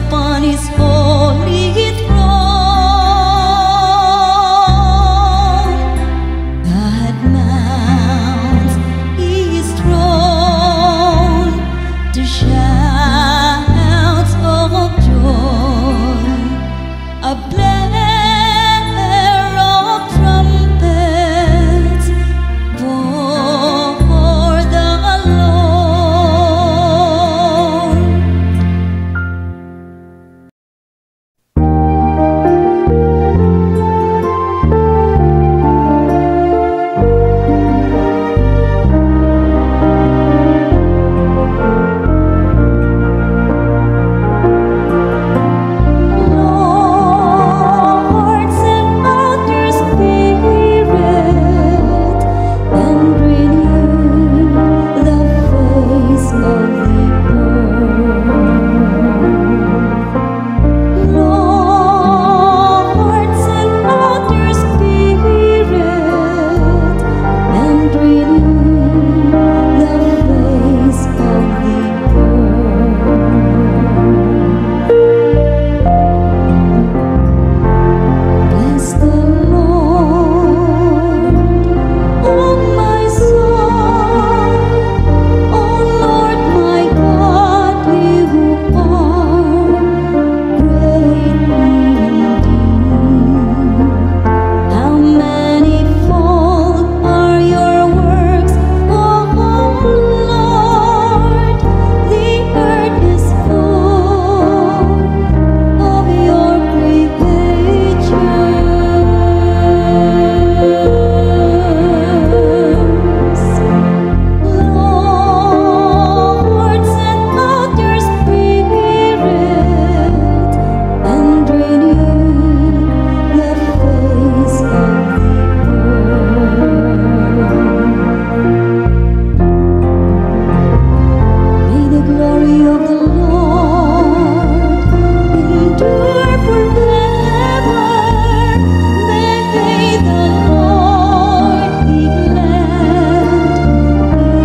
upon his holy throne. God mounts his throne to shouts of joy, a blare of trumpets for the Lord. Lord, send out your Spirit and renew the face of the earth. Lord, send out your Spirit and renew the face of the earth. Bless the Lord, oh my soul, oh Lord my God, you are great indeed. How manifold are your works, oh Lord, the earth is full of your creatures. Lord, send out your Spirit and renew the face of the earth. May the glory of the Lord endure forever. May the Lord be glad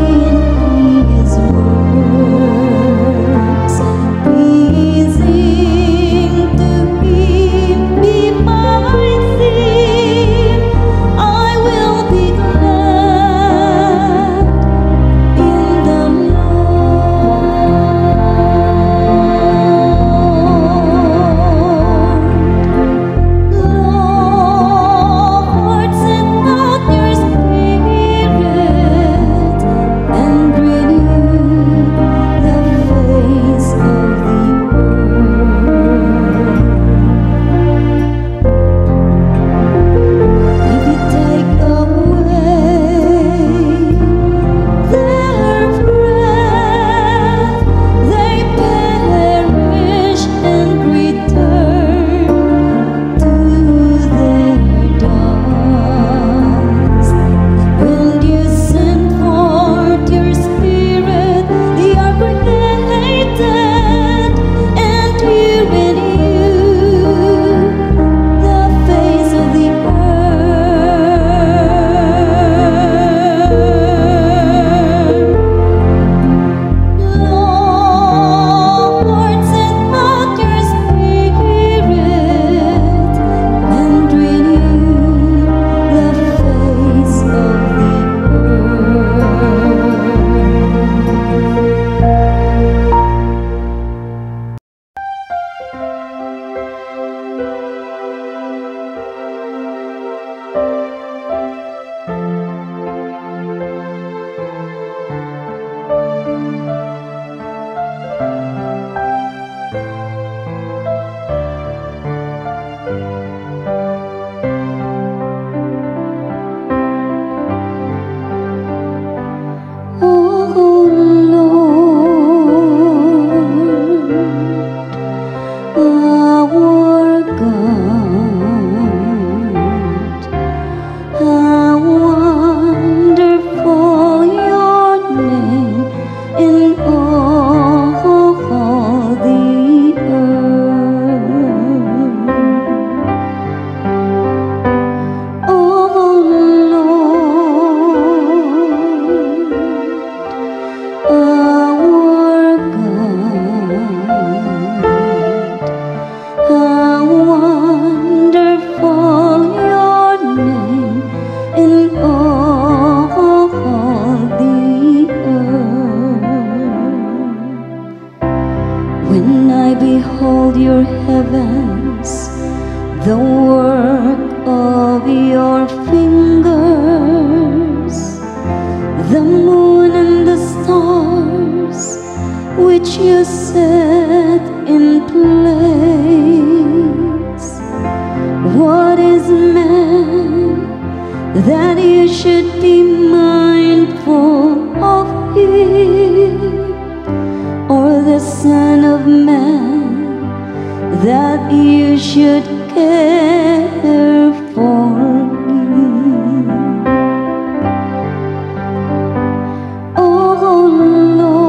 in his works. Pleasing to him be my theme. I will be glad in the Lord, send out your Spirit and renew the face of the earth. If you take away their breath, they perish and return to their dust. When you send forth your Spirit, they are created, and you renew the face of the earth. Lord, send out your Spirit and renew the face of the Oh Lord, our God, how wonderful your name in all When I behold your heavens, the work of your fingers, the moon and the stars which you set in place. What is man that you should be mindful of him, or the Son of Man that you should care for him? Oh Lord,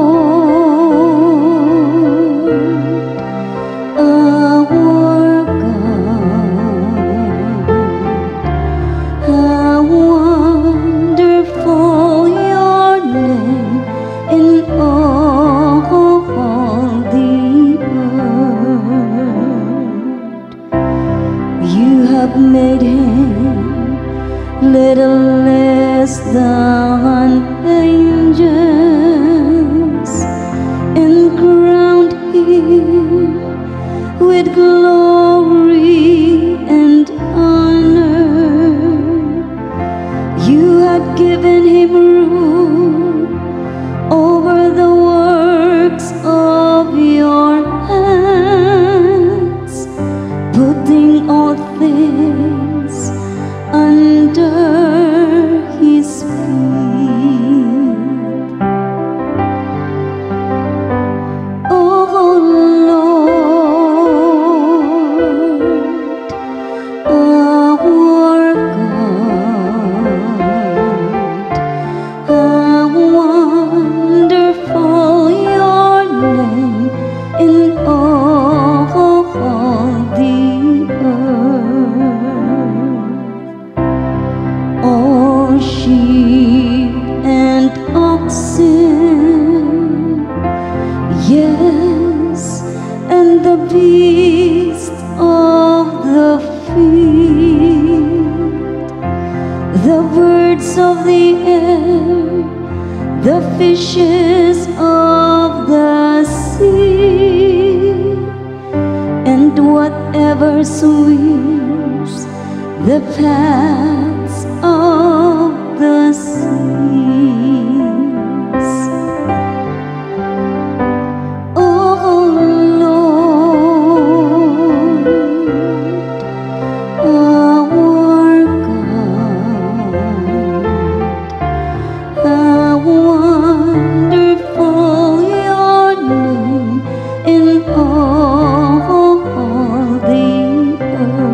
our God, how wonderful your name in all the earth. You have made him little less than angels, and crowned him with glory and honor. You had given him rule over the works of your hands, putting all things under his feet. Oh Lord, our God, how wonderful your name in all the earth. All sheep and oxen, yes, and the beasts of the field, the birds of the air, the fishes of the sea, and whatever swims the paths of the seas. Oh Lord, our God, how wonderful your name in all the earth.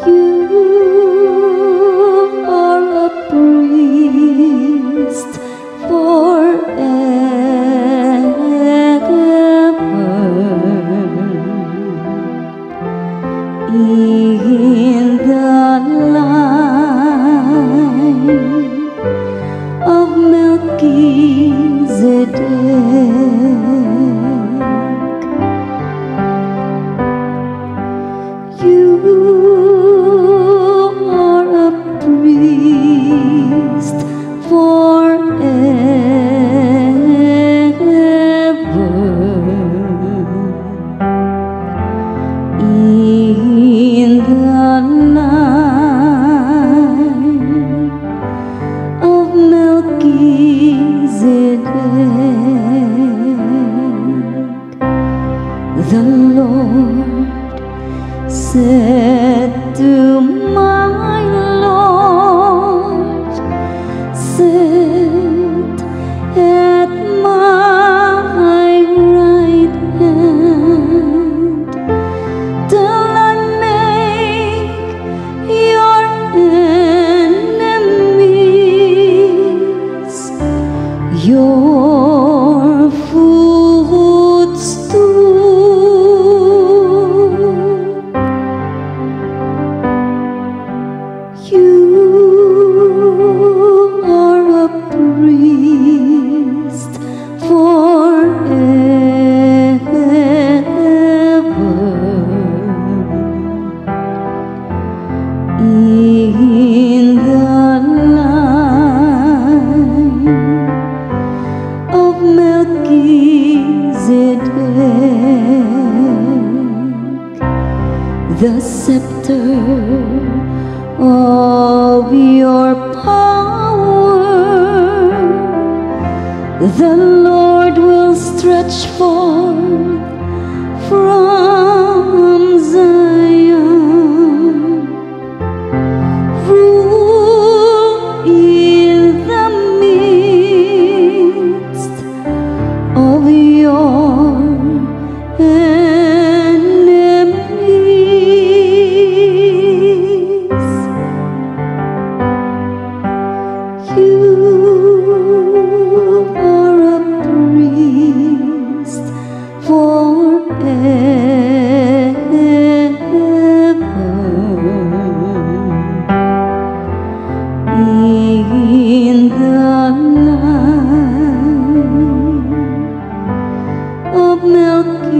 You are a priest forever in the line of Melchizedek. You are a priest forever in the line of Melchizedek. The Lord said to my Lord, sit at my right hand till I make your enemies your footstool. the scepter of your power. The Lord will stretch forth from Zion, rule in the midst of your enemies. You are a priest forever in the line of Melchizedek.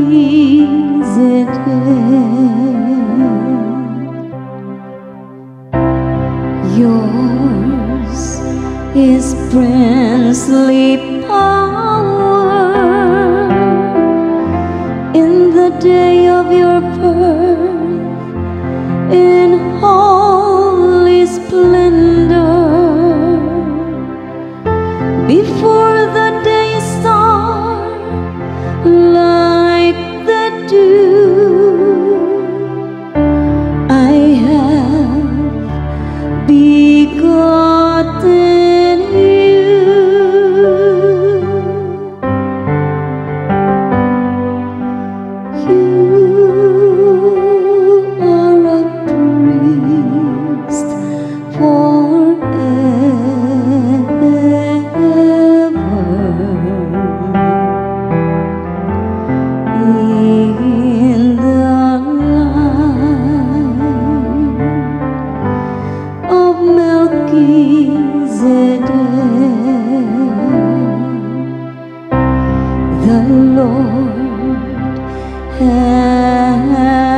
Yours is princely power in the day of your birth, in holy splendor. Before the day star, like the dew, I have begotten you. You are a priest in the line of Melchizedek. The Lord has